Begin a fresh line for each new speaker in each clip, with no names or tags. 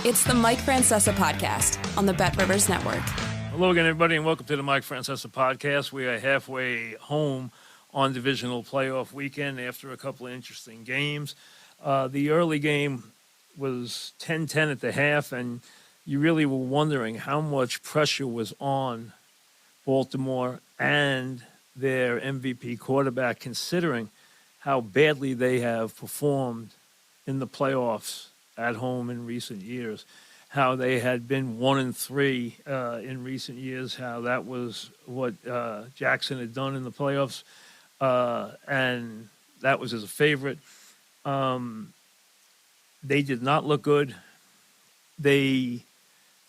It's the Mike Francesa podcast on the Bet Rivers Network.
Hello again, everybody, and welcome to the Mike Francesa podcast. We are halfway home on divisional playoff weekend after a couple of interesting games. The early game was 10-10 at the half, and you really were wondering how much pressure was on Baltimore and their MVP quarterback, considering how badly they have performed in the playoffs at home in recent years, how they had been 1-3 in recent years, how that was what Jackson had done in the playoffs, and that was his favorite. They did not look good. They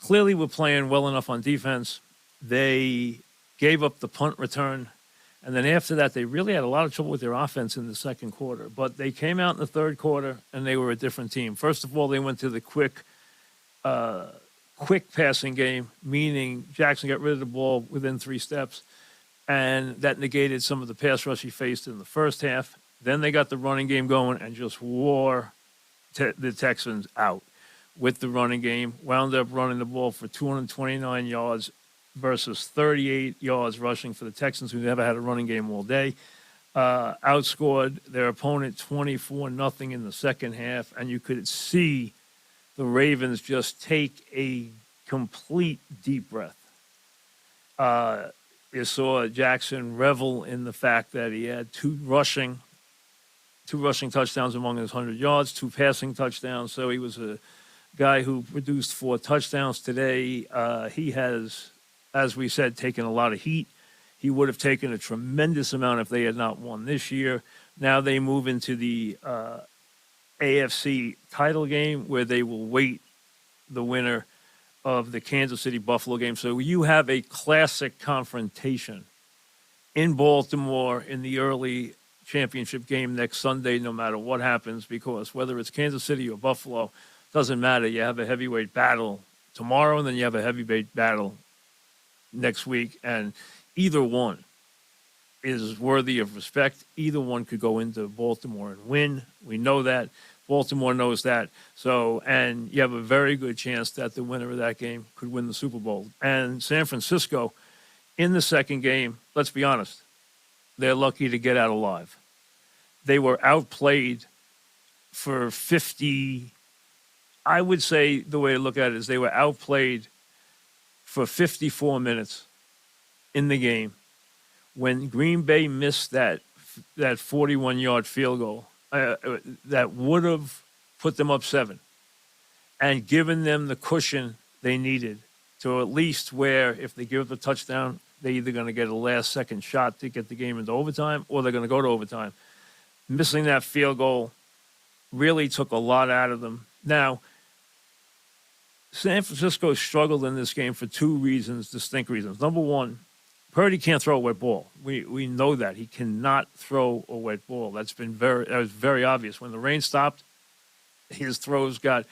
clearly were playing well enough on defense. They gave up the punt return. And then after that, they really had a lot of trouble with their offense in the second quarter. But they came out in the third quarter, and they were a different team. First of all, they went to the quick passing game, meaning Jackson got rid of the ball within 3 steps, and that negated some of the pass rush he faced in the first half. Then they got the running game going and just wore the Texans out with the running game, wound up running the ball for 229 yards, versus 38 yards rushing for the Texans, who never had a running game all day. Outscored their opponent 24-0 in the second half, and you could see the Ravens just take a complete deep breath. You saw Jackson revel in the fact that he had two rushing touchdowns among his 100 yards, 2 passing touchdowns, so he was a guy who produced 4 touchdowns today. He has, as we said, taken a lot of heat. He would have taken a tremendous amount if they had not won this year. Now they move into the AFC title game, where they will wait the winner of the Kansas City-Buffalo game. So you have a classic confrontation in Baltimore in the early championship game next Sunday, no matter what happens, because whether it's Kansas City or Buffalo, doesn't matter. You have a heavyweight battle tomorrow, and then you have a heavyweight battle next week, and either one is worthy of respect. Either one could go into Baltimore and win. We know that. Baltimore knows that. So, and you have a very good chance that the winner of that game could win the Super Bowl. And San Francisco, in the second game, let's be honest, they're lucky to get out alive. They were outplayed for 50. I would say the way to look at it is they were outplayed for 54 minutes in the game when Green Bay missed that 41-yard field goal that would have put them up 7 and given them the cushion they needed to at least where if they give up the touchdown, they're either going to get a last-second shot to get the game into overtime or they're going to go to overtime. Missing that field goal really took a lot out of them. Now, San Francisco struggled in this game for 2 reasons, distinct reasons. Number one, Purdy can't throw a wet ball. We know that. He cannot throw a wet ball. That was very obvious. When the rain stopped, his throws got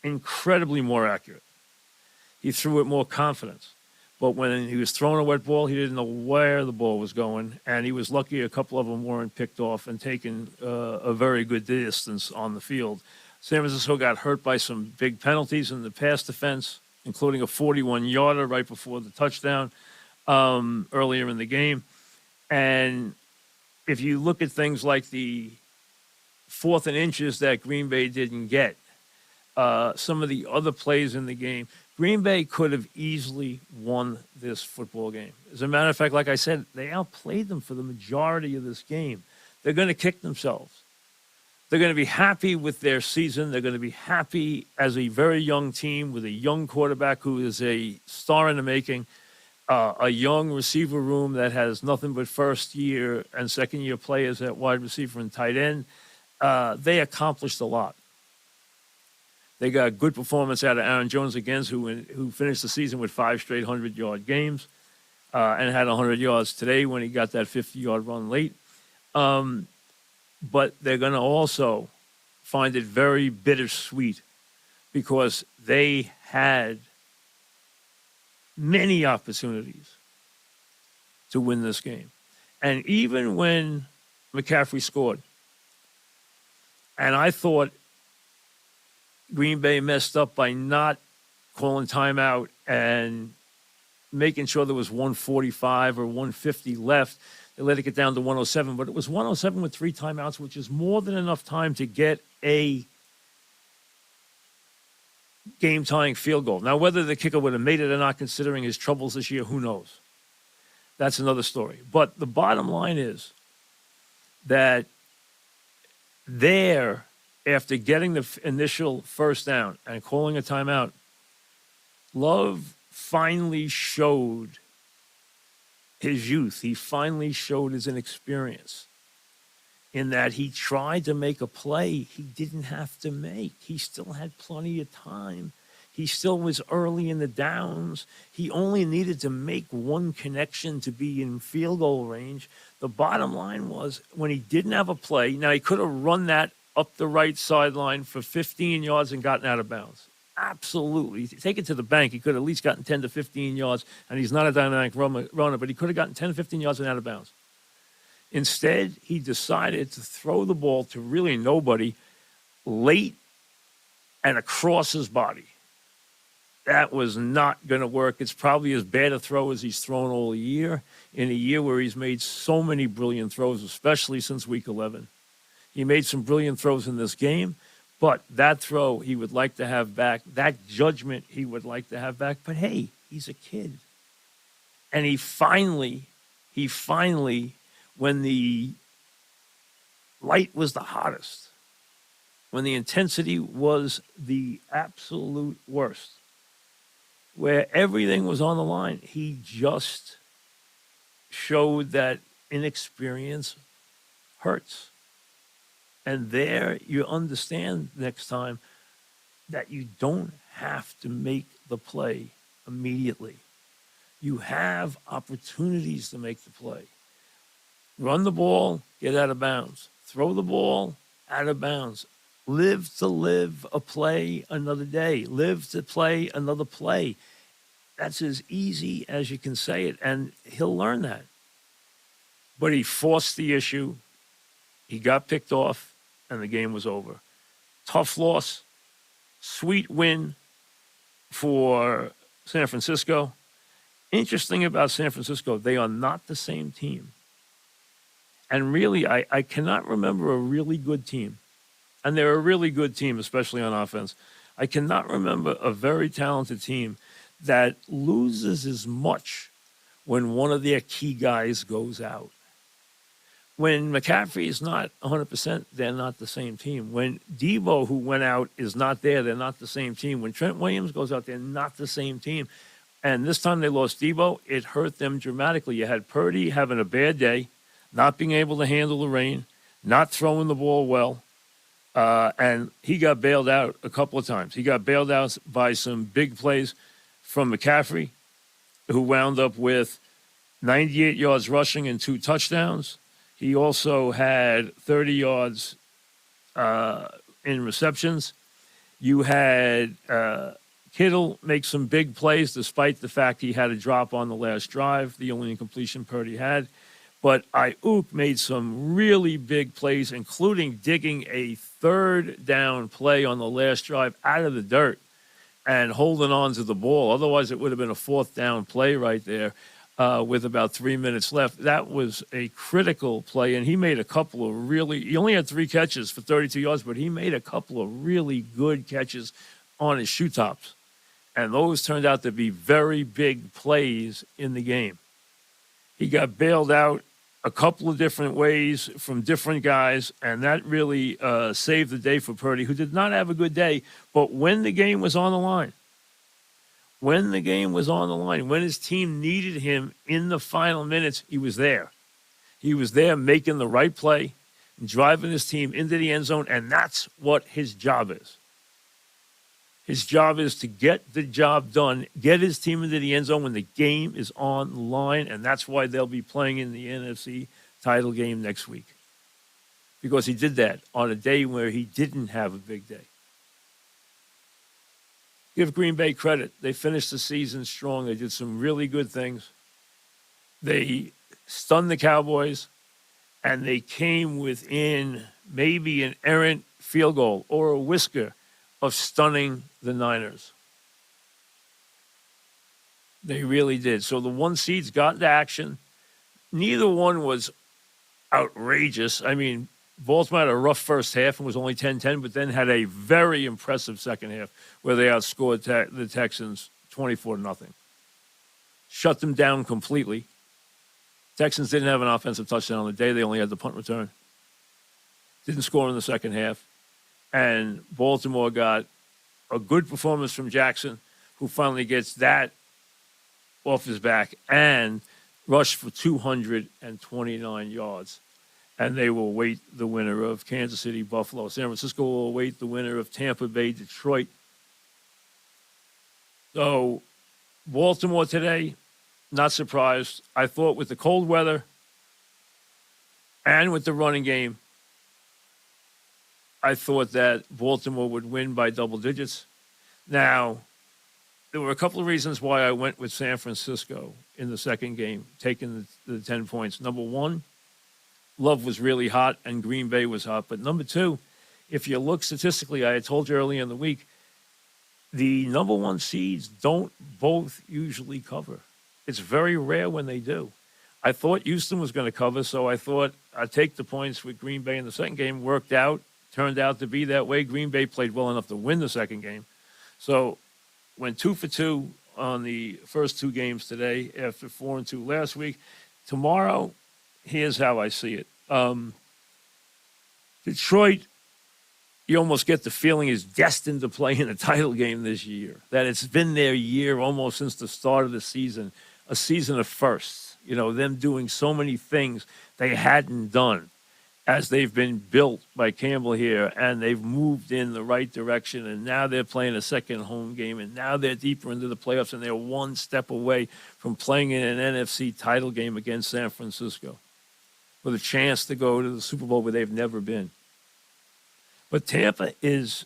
incredibly more accurate. He threw with more confidence. But when he was throwing a wet ball, he didn't know where the ball was going, and he was lucky a couple of them weren't picked off and taken a very good distance on the field. San Francisco got hurt by some big penalties in the pass defense, including a 41-yarder right before the touchdown earlier in the game. And if you look at things like the 4th and inches that Green Bay didn't get, some of the other plays in the game, Green Bay could have easily won this football game. As a matter of fact, like I said, they outplayed them for the majority of this game. They're going to kick themselves. They're going to be happy with their season. They're going to be happy as a very young team with a young quarterback who is a star in the making, a young receiver room that has nothing but first-year and second-year players at wide receiver and tight end. They accomplished a lot. They got good performance out of Aaron Jones again, who finished the season with 5 straight 100-yard games and had 100 yards today when he got that 50-yard run late. But they're going to also find it very bittersweet because they had many opportunities to win this game. And even when McCaffrey scored, and I thought Green Bay messed up by not calling timeout and making sure there was 145 or 150 left. They let it get down to 107, but it was 107 with 3 timeouts, which is more than enough time to get a game-tying field goal. Now, whether the kicker would have made it or not, considering his troubles this year, who knows? That's another story. But the bottom line is that there, after getting the initial first down and calling a timeout, Love finally showed his youth. He finally showed his inexperience in that he tried to make a play he didn't have to make. He still had plenty of time. He still was early in the downs. He only needed to make one connection to be in field goal range. The bottom line was when he didn't have a play, now he could have run that up the right sideline for 15 yards and gotten out of bounds. Absolutely. Take it to the bank. He could have at least gotten 10 to 15 yards, and he's not a dynamic runner, but he could have gotten 10 to 15 yards and out of bounds. Instead, he decided to throw the ball to really nobody late and across his body. That was not going to work. It's probably as bad a throw as he's thrown all year, in a year where he's made so many brilliant throws, especially since Week 11. He made some brilliant throws in this game, but that throw he would like to have back, that judgment he would like to have back. But hey, he's a kid. And he finally, when the light was the hottest, when the intensity was the absolute worst, where everything was on the line, he just showed that inexperience hurts. And there you understand next time that you don't have to make the play immediately. You have opportunities to make the play. Run the ball, get out of bounds. Throw the ball, out of bounds. Live to live a play another day. Live to play another play. That's as easy as you can say it, and he'll learn that. But he forced the issue. He got picked off, and the game was over. Tough loss. Sweet win for San Francisco. Interesting about San Francisco, they are not the same team. And really, I cannot remember a really good team. And they're a really good team, especially on offense. I cannot remember a very talented team that loses as much when one of their key guys goes out. When McCaffrey is not 100%, they're not the same team. When Debo, who went out, is not there, they're not the same team. When Trent Williams goes out, they're not the same team. And this time they lost Debo, it hurt them dramatically. You had Purdy having a bad day, not being able to handle the rain, not throwing the ball well. And he got bailed out a couple of times. He got bailed out by some big plays from McCaffrey, who wound up with 98 yards rushing and 2 touchdowns. He also had 30 yards in receptions. You had Kittle make some big plays, despite the fact he had a drop on the last drive, the only incompletion Purdy had. But Ayuk made some really big plays, including digging a 3rd down play on the last drive out of the dirt and holding on to the ball. Otherwise, it would have been a 4th down play right there with about 3 minutes left. That was a critical play, and he made a couple of he only had 3 catches for 32 yards, but he made a couple of really good catches on his shoe tops. And those turned out to be very big plays in the game. He got bailed out a couple of different ways from different guys, and that really saved the day for Purdy, who did not have a good day. But when the game was on the line, when his team needed him in the final minutes, he was there. He was there making the right play, driving his team into the end zone, and that's what his job is. His job is to get the job done, get his team into the end zone when the game is on the line, and that's why they'll be playing in the NFC title game next week. Because he did that on a day where he didn't have a big day. Give Green Bay credit. They finished the season strong. They did some really good things. They stunned the Cowboys, and they came within maybe an errant field goal or a whisker of stunning the Niners. They really did. So the one seeds got into action. Neither one was outrageous. I mean, Baltimore had a rough first half and was only 10-10, but then had a very impressive second half where they outscored the Texans 24-0. Shut them down completely. Texans didn't have an offensive touchdown on the day. They only had the punt return. Didn't score in the second half. And Baltimore got a good performance from Jackson, who finally gets that off his back and rushed for 229 yards. And they will await the winner of Kansas City, Buffalo. San Francisco will await the winner of Tampa Bay, Detroit. So Baltimore today, not surprised. I thought with the cold weather and with the running game, I thought that Baltimore would win by double digits. Now, there were a couple of reasons why I went with San Francisco in the second game, taking the 10 points. Number one, Love was really hot and Green Bay was hot. But number two, if you look statistically, I had told you earlier in the week, the number one seeds don't both usually cover. It's very rare when they do. I thought Houston was going to cover, so I thought I'd take the points with Green Bay in the second game. Worked out, turned out to be that way. Green Bay played well enough to win the second game. So went 2 for 2 on the first two games today after 4-2 last week. Tomorrow, here's how I see it. Detroit, you almost get the feeling, is destined to play in a title game this year. That it's been their year almost since the start of the season, a season of firsts. You know, them doing so many things they hadn't done as they've been built by Campbell here, and they've moved in the right direction, and now they're playing a second home game, and now they're deeper into the playoffs, and they're one step away from playing in an NFC title game against San Francisco with a chance to go to the Super Bowl where they've never been. But Tampa is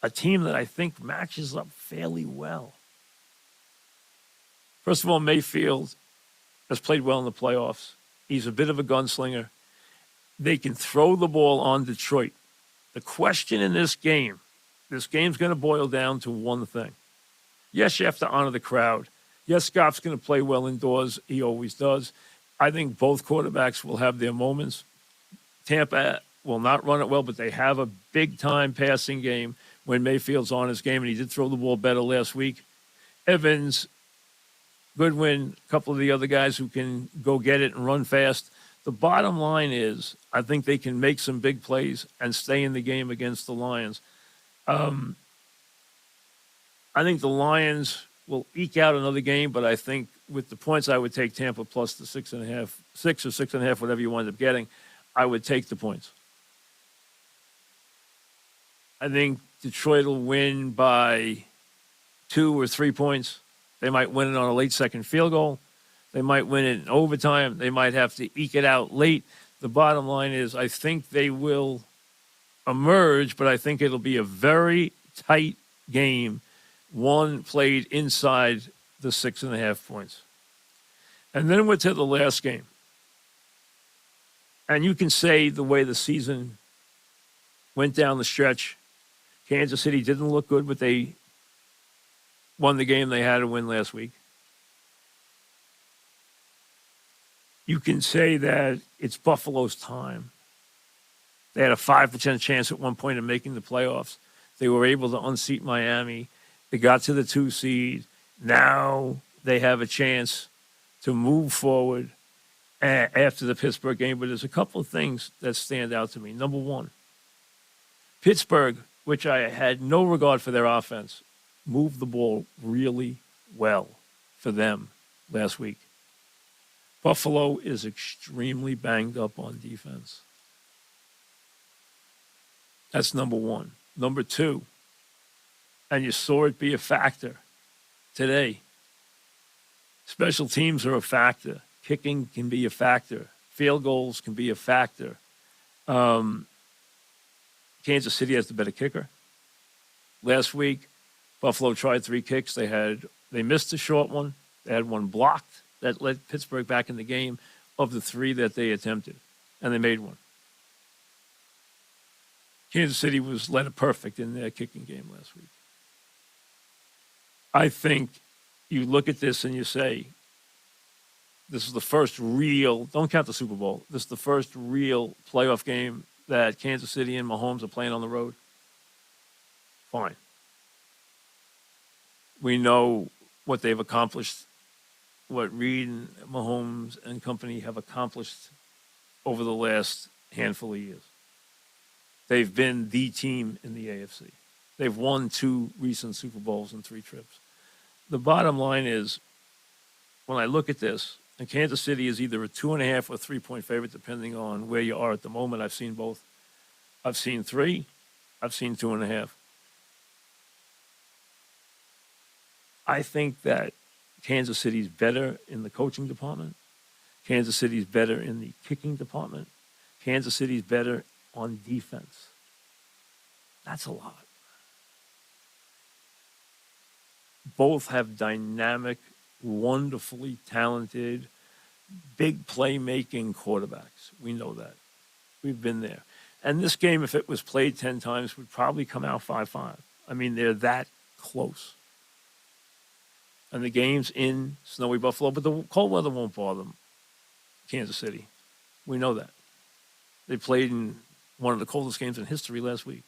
a team that I think matches up fairly well. First of all, Mayfield has played well in the playoffs. He's a bit of a gunslinger. They can throw the ball on Detroit. The question in this game's going to boil down to one thing. Yes, you have to honor the crowd. Yes, Goff's going to play well indoors. He always does. I think both quarterbacks will have their moments. Tampa will not run it well, but they have a big-time passing game when Mayfield's on his game, and he did throw the ball better last week. Evans, Goodwin, a couple of the other guys who can go get it and run fast. The bottom line is I think they can make some big plays and stay in the game against the Lions. I think the Lions will eke out another game, but I think with the points, I would take Tampa plus the 6.5, 6 or 6.5, whatever you wind up getting. I would take the points. I think Detroit will win by 2 or 3 points. They might win it on a late second field goal. They might win it in overtime. They might have to eke it out late. The bottom line is I think they will emerge, but I think it'll be a very tight game, one played inside the 6.5 points. And then we're to the last game. And you can say the way the season went down the stretch, Kansas City didn't look good, but they won the game they had to win last week. You can say that it's Buffalo's time. They had a 5% chance at one point of making the playoffs. They were able to unseat Miami. They got to the 2 seed. Now they have a chance to move forward after the Pittsburgh game. But there's a couple of things that stand out to me. Number one, Pittsburgh, which I had no regard for their offense, moved the ball really well for them last week. Buffalo is extremely banged up on defense. That's number one. Number two, and you saw it be a factor today. Special teams are a factor. Kicking can be a factor. Field goals can be a factor. Kansas City has the better kicker. Last week, Buffalo tried 3 kicks. They missed a short one. They had one blocked that led Pittsburgh back in the game of the 3 that they attempted, and they made one. Kansas City was led perfect in their kicking game last week. I think you look at this and you say, this is the first real, don't count the Super Bowl, this is the first real playoff game that Kansas City and Mahomes are playing on the road. Fine. We know what they've accomplished, what Reed and Mahomes and company have accomplished over the last handful of years. They've been the team in the AFC. They've won 2 recent Super Bowls and 3 trips. The bottom line is, when I look at this, and Kansas City is either a 2.5 or 3-point favorite, depending on where you are at the moment. I've seen both. I've seen 3. I've seen 2.5. I think that Kansas City's better in the coaching department. Kansas City's better in the kicking department. Kansas City's better on defense. That's a lot. Both have dynamic, wonderfully talented, big playmaking quarterbacks. We know that. We've been there. And this game, if it was played 10 times, would probably come out 5-5. I mean, they're that close. And the game's in snowy Buffalo, but the cold weather won't bother them. Kansas City. We know that. They played in one of the coldest games in history last week.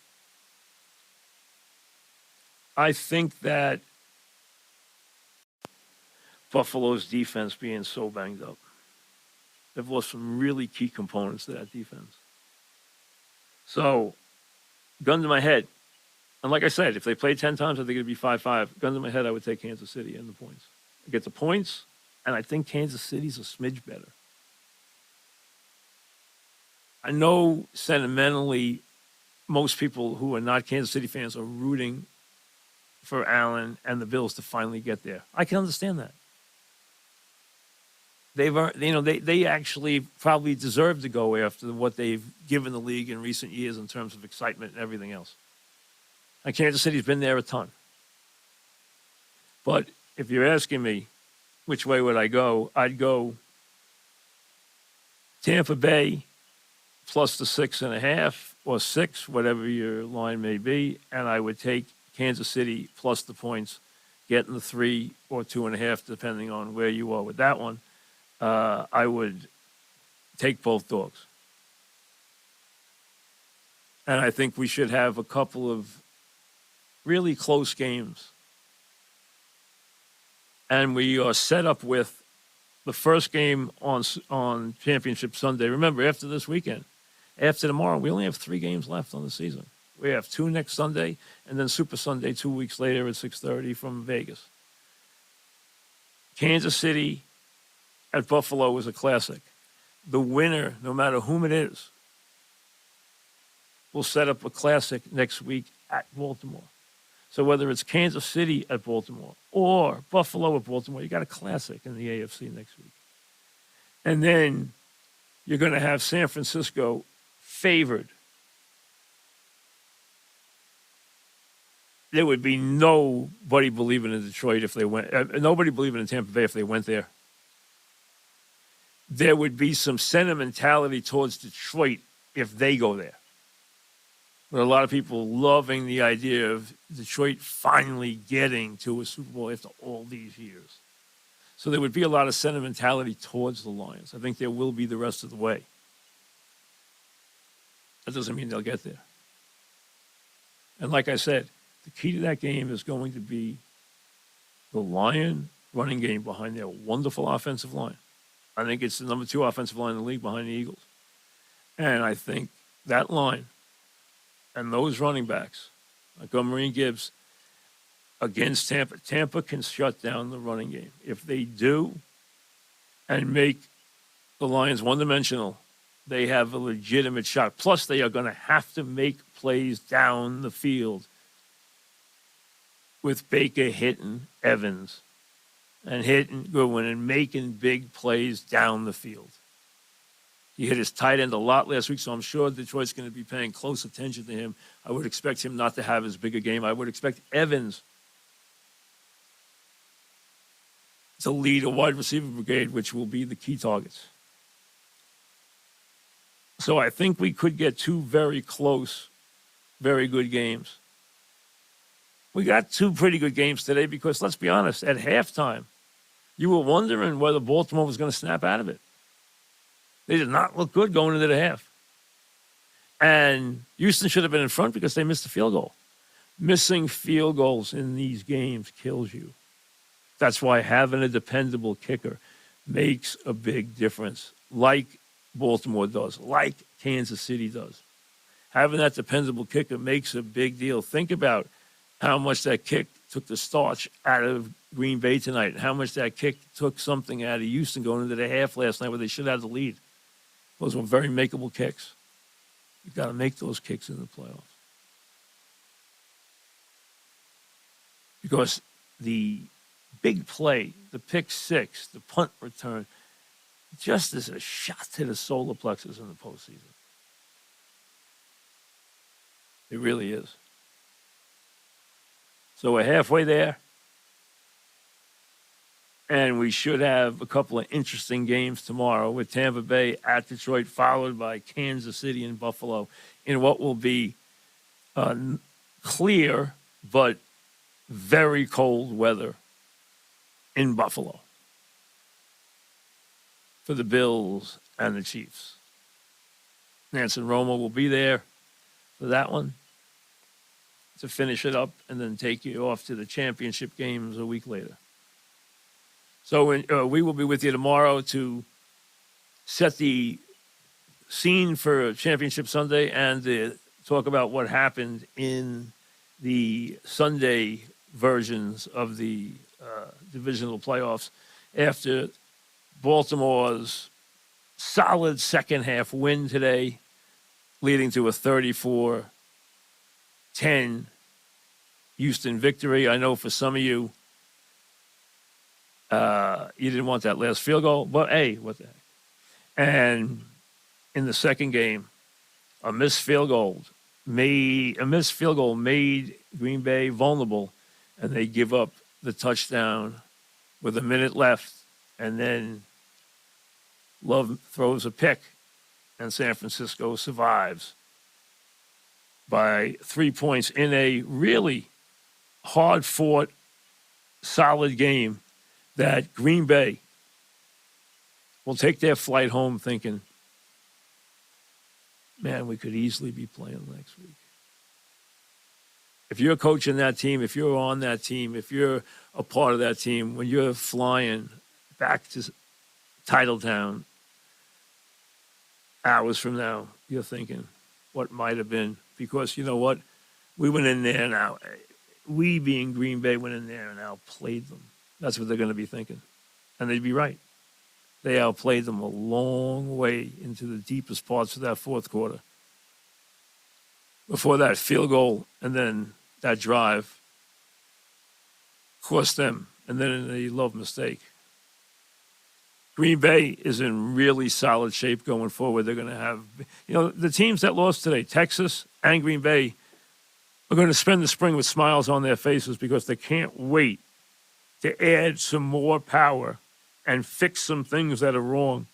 I think that Buffalo's defense being so banged up, they've lost some really key components to that defense. So, gun to my head, and like I said, if they play 10 times, I think it'd be 5-5. Gun to my head, I would take Kansas City and the points. I get the points, and I think Kansas City's a smidge better. I know sentimentally, most people who are not Kansas City fans are rooting for Allen and the Bills to finally get there. I can understand that. They actually probably deserve to go after what they've given the league in recent years in terms of excitement and everything else. And Kansas City's been there a ton. But if you're asking me which way would I go, I'd go Tampa Bay plus the 6.5 or 6, whatever your line may be, and I would take Kansas City plus the points, getting the 3 or 2.5, depending on where you are with that one. I would take both dogs. And I think we should have a couple of really close games. And we are set up with the first game on Championship Sunday. Remember, after this weekend, after tomorrow, we only have 3 games left on the season. We have 2 next Sunday, and then Super Sunday 2 weeks later at 6:30 from Vegas. Kansas City at Buffalo is a classic. The winner, no matter whom it is, will set up a classic next week at Baltimore. So whether it's Kansas City at Baltimore or Buffalo at Baltimore, you got a classic in the AFC next week. And then you're going to have San Francisco favored. There would be nobody believing in Detroit if they went. Nobody believing in Tampa Bay if they went there. There would be some sentimentality towards Detroit if they go there. But a lot of people loving the idea of Detroit finally getting to a Super Bowl after all these years. So there would be a lot of sentimentality towards the Lions. I think there will be the rest of the way. That doesn't mean they'll get there. And like I said, the key to that game is going to be the Lion running game behind their wonderful offensive line. I think it's the number 2 offensive line in the league behind the Eagles. And I think that line and those running backs, like Marine Gibbs, against Tampa, Tampa can shut down the running game. If they do and make the Lions one-dimensional, they have a legitimate shot. Plus, they are going to have to make plays down the field with Baker hitting Evans and hitting Goodwin and making big plays down the field. He hit his tight end a lot last week, so I'm sure Detroit's going to be paying close attention to him. I would expect him not to have as big a game. I would expect Evans to lead a wide receiver brigade, which will be the key targets. So I think we could get 2 very close very good games. We got two pretty good games today because, let's be honest, at halftime, you were wondering whether Baltimore was going to snap out of it. They did not look good going into the half. And Houston should have been in front because they missed the field goal. Missing field goals in these games kills you. That's why having a dependable kicker makes a big difference, like Baltimore does, like Kansas City does. Having that dependable kicker makes a big deal. Think about how much that kick took the starch out of Green Bay tonight, and how much that kick took something out of Houston going into the half last night where they should have the lead. Those were very makeable kicks. You've got to make those kicks in the playoffs. Because the big play, the pick six, the punt return, just is a shot to the solar plexus in the postseason. It really is. So we're halfway there. And we should have a couple of interesting games tomorrow with Tampa Bay at Detroit, followed by Kansas City and Buffalo in what will be clear but very cold weather in Buffalo for the Bills and the Chiefs. Nance and Romo will be there for that one to finish it up and then take you off to the championship games a week later. So we will be with you tomorrow to set the scene for Championship Sunday and to talk about what happened in the Sunday versions of the divisional playoffs after Baltimore's solid second half win today, leading to a 34-10 Houston victory. I know for some of you, you didn't want that last field goal, but hey, what the heck. And in the second game, a missed field goal made Green Bay vulnerable, and they give up the touchdown with a minute left, and then Love throws a pick, and San Francisco survives by 3 points in a really hard-fought, solid game that Green Bay will take their flight home thinking, man, we could easily be playing next week. If you're coaching that team, if you're on that team, if you're a part of that team, when you're flying back to Titletown hours from now, you're thinking what might have been. Because you know what? We went in there now. We, being Green Bay, went in there and outplayed them. That's what they're going to be thinking. And they'd be right. They outplayed them a long way into the deepest parts of that fourth quarter. Before that field goal and then that drive cost them. And then a Love mistake. Green Bay is in really solid shape going forward. They're going to have, the teams that lost today, Texas and Green Bay, are going to spend the spring with smiles on their faces because they can't wait to add some more power and fix some things that are wrong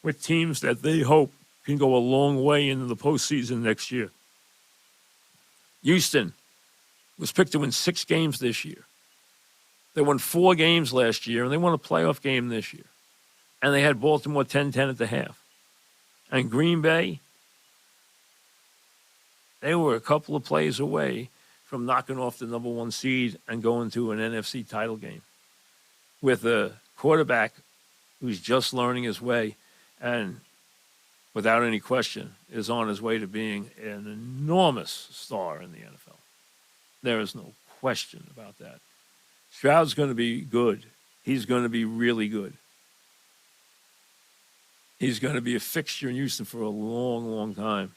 with teams that they hope can go a long way into the postseason next year. Houston was picked to win 6 games this year. They won 4 games last year, and they won a playoff game this year. And they had Baltimore 10-10 at the half. And Green Bay, they were a couple of plays away from knocking off the number 1 seed and going to an NFC title game with a quarterback who's just learning his way and, without any question, is on his way to being an enormous star in the NFL. There is no question about that. Stroud's going to be good. He's going to be really good. He's going to be a fixture in Houston for a long, long time.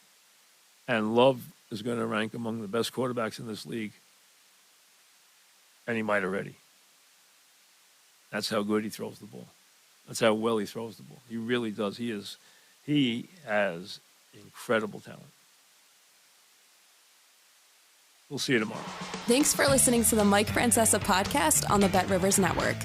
And Love is going to rank among the best quarterbacks in this league. And he might already. That's how good he throws the ball. That's how well he throws the ball. He really does. He has incredible talent. We'll see you tomorrow.
Thanks for listening to the Mike Francesa podcast on the Bet Rivers Network.